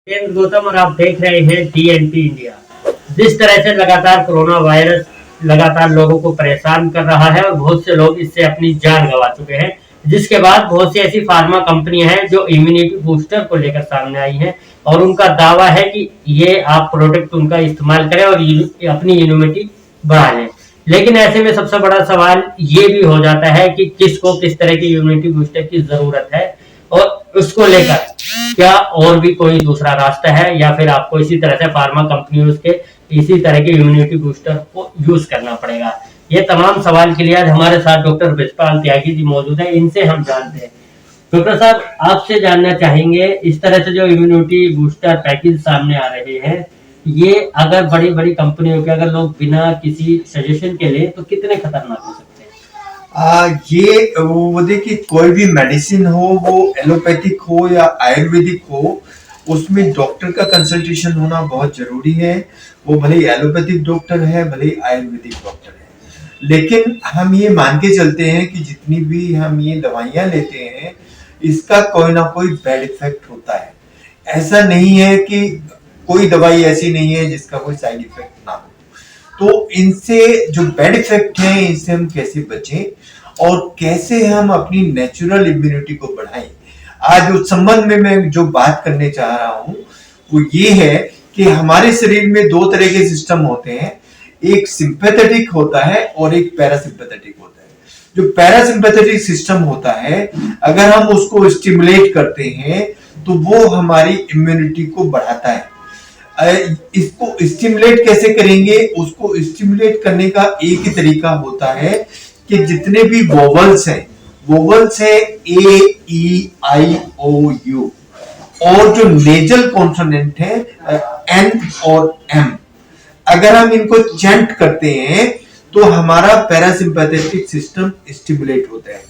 जितेंद्र गौतम और आप देख रहे हैं DNP इंडिया। जिस तरह से लगातार कोरोना वायरस लगातार लोगों को परेशान कर रहा है और बहुत से लोग इससे अपनी जान गंवा चुके हैं, जिसके बाद बहुत सी ऐसी फार्मा कंपनियां हैं जो इम्यूनिटी बूस्टर को लेकर सामने आई हैं और उनका दावा है कि ये आप प्रोडक्ट उनका इस्तेमाल करें और अपनी इम्यूनिटी बढ़ा लें। लेकिन ऐसे में सबसे बड़ा सवाल ये भी हो जाता है कि किसको किस तरह की इम्यूनिटी बूस्टर की जरूरत है और उसको लेकर क्या और भी कोई दूसरा रास्ता है या फिर आपको इसी तरह से फार्मा कंपनियों के इसी तरह के इम्यूनिटी बूस्टर को यूज करना पड़ेगा। ये तमाम सवाल के लिए आज हमारे साथ डॉक्टर ब्रिजपाल त्यागी जी मौजूद है, इनसे हम जानते हैं। डॉक्टर साहब, आपसे जानना चाहेंगे, इस तरह से जो इम्यूनिटी बूस्टर पैकेज सामने आ रहे हैं, ये अगर बड़ी बड़ी कंपनियों के अगर लोग बिना किसी सजेशन के ले तो कितने खतरनाक हो सकते हैं? ये वो देखिए, कोई भी मेडिसिन हो, वो एलोपैथिक हो या आयुर्वेदिक हो, उसमें डॉक्टर का कंसल्टेशन होना बहुत जरूरी है। वो भले एलोपैथिक डॉक्टर है, भले आयुर्वेदिक डॉक्टर है, लेकिन हम ये मान के चलते हैं कि जितनी भी हम ये दवाइयां लेते हैं, इसका कोई ना कोई बैड इफेक्ट होता है। ऐसा नहीं है कि कोई दवाई ऐसी नहीं है जिसका कोई साइड इफेक्ट ना हो। तो इनसे जो बैड इफेक्ट है, इनसे हम कैसे बचें और कैसे हम अपनी नेचुरल इम्यूनिटी को बढ़ाएं, आज उस संबंध में मैं जो बात करने चाह रहा हूं वो ये है कि हमारे शरीर में दो तरह के सिस्टम होते हैं। एक सिंपैथेटिक होता है और एक पैरासिम्पैथेटिक होता है। जो पैरासिम्पैथेटिक सिस्टम होता है, अगर हम उसको स्टिमुलेट करते हैं तो वो हमारी इम्यूनिटी को बढ़ाता है। इसको स्टिमुलेट कैसे करेंगे? उसको स्टिमुलेट करने का एक ही तरीका होता है कि जितने भी वोवल्स हैं A, E, I, O, U, और जो नेजल कॉन्सोनेंट है N और M, अगर हम इनको चैंट करते हैं तो हमारा पैरासिम्पैथेटिक सिस्टम स्टिमुलेट होता है।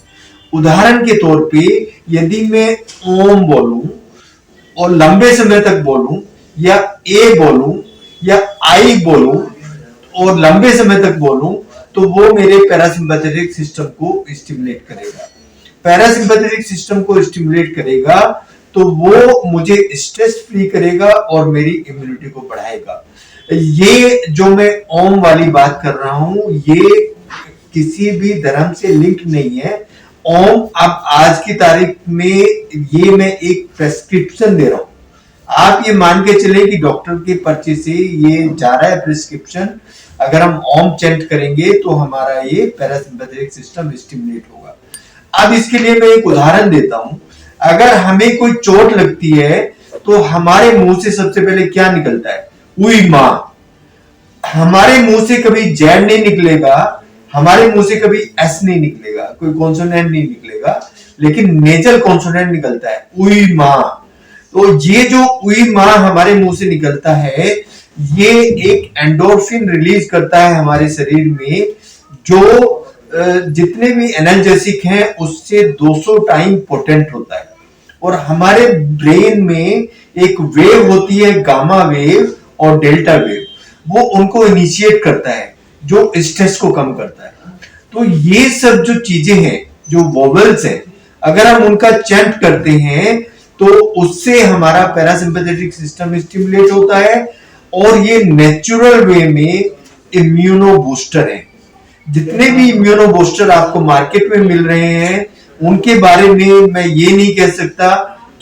उदाहरण के तौर पे यदि मैं ओम बोलूं और लंबे समय तक बोलूं, या ए बोलूं या आई बोलूं और लंबे समय तक बोलूं, तो वो मेरे पैरासिम्पैथेटिक सिस्टम को स्टिमुलेट करेगा। पैरासिम्पैथेटिक सिस्टम को स्टिमुलेट करेगा तो वो मुझे स्ट्रेस फ्री करेगा और मेरी इम्यूनिटी को बढ़ाएगा। ये जो मैं ओम वाली बात कर रहा हूं, ये किसी भी धर्म से लिंक नहीं है। ओम अब आज की तारीख में ये मैं एक प्रेस्क्रिप्शन दे रहा हूं। आप ये मान के चले कि डॉक्टर के पर्चे से ये जा रहा है प्रिस्क्रिप्शन। अगर हम ओम चैंट करेंगे तो हमारा ये पैरासिम्पैथेटिक सिस्टम स्टिमुलेट होगा। अब इसके लिए मैं एक उदाहरण देता हूं। अगर हमें कोई चोट लगती है तो हमारे मुंह से सबसे पहले क्या निकलता है? उई मां। हमारे मुंह से कभी जेड नहीं निकलेगा, हमारे मुंह से कभी एस नहीं निकलेगा, कोई कॉन्सोनेंट नहीं निकलेगा, लेकिन नेजल कॉन्सोनेंट निकलता है, उई मां। तो ये जो उई मां हमारे मुंह से निकलता है, ये एक एंडोर्फिन रिलीज करता है हमारे शरीर में, जो जितने भी एनाल्जेसिक हैं उससे 200 टाइम पोटेंट होता है। और हमारे ब्रेन में एक वेव होती है, गामा वेव और डेल्टा वेव, वो उनको इनिशिएट करता है, जो स्ट्रेस को कम करता है। तो ये सब जो चीजें हैं, जो वोवेल्स हैं, अगर हम उनका चैंट करते हैं तो उससे हमारा पैरासिम्पैथेटिक सिस्टम स्टिमुलेट होता है और ये नेचुरल वे में इम्यूनो बूस्टर है। जितने भी इम्यूनो बूस्टर आपको मार्केट में मिल रहे हैं, उनके बारे में मैं ये नहीं कह सकता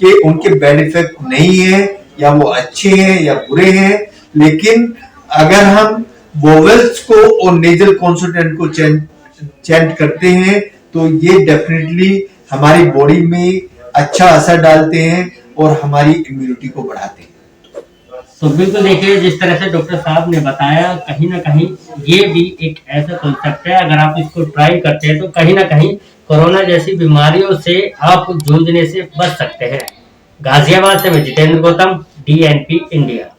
कि उनके बैड इफेक्ट नहीं है या वो अच्छे हैं या बुरे हैं, लेकिन अगर हम वोवेल्स को और नेजल कॉन्सोनेंट को चैंट करते हैं तो ये डेफिनेटली हमारी बॉडी में अच्छा असर डालते हैं और हमारी इम्यूनिटी को बढ़ाते हैं। तो बिल्कुल देखिए, जिस तरह से डॉक्टर साहब ने बताया, कहीं ना कहीं ये भी एक ऐसा कॉन्सेप्ट है, अगर आप इसको ट्राई करते हैं तो कहीं ना कहीं कोरोना जैसी बीमारियों से आप जूझने से बच सकते हैं। गाजियाबाद से मैं जितेंद्र गौतम, DNP इंडिया।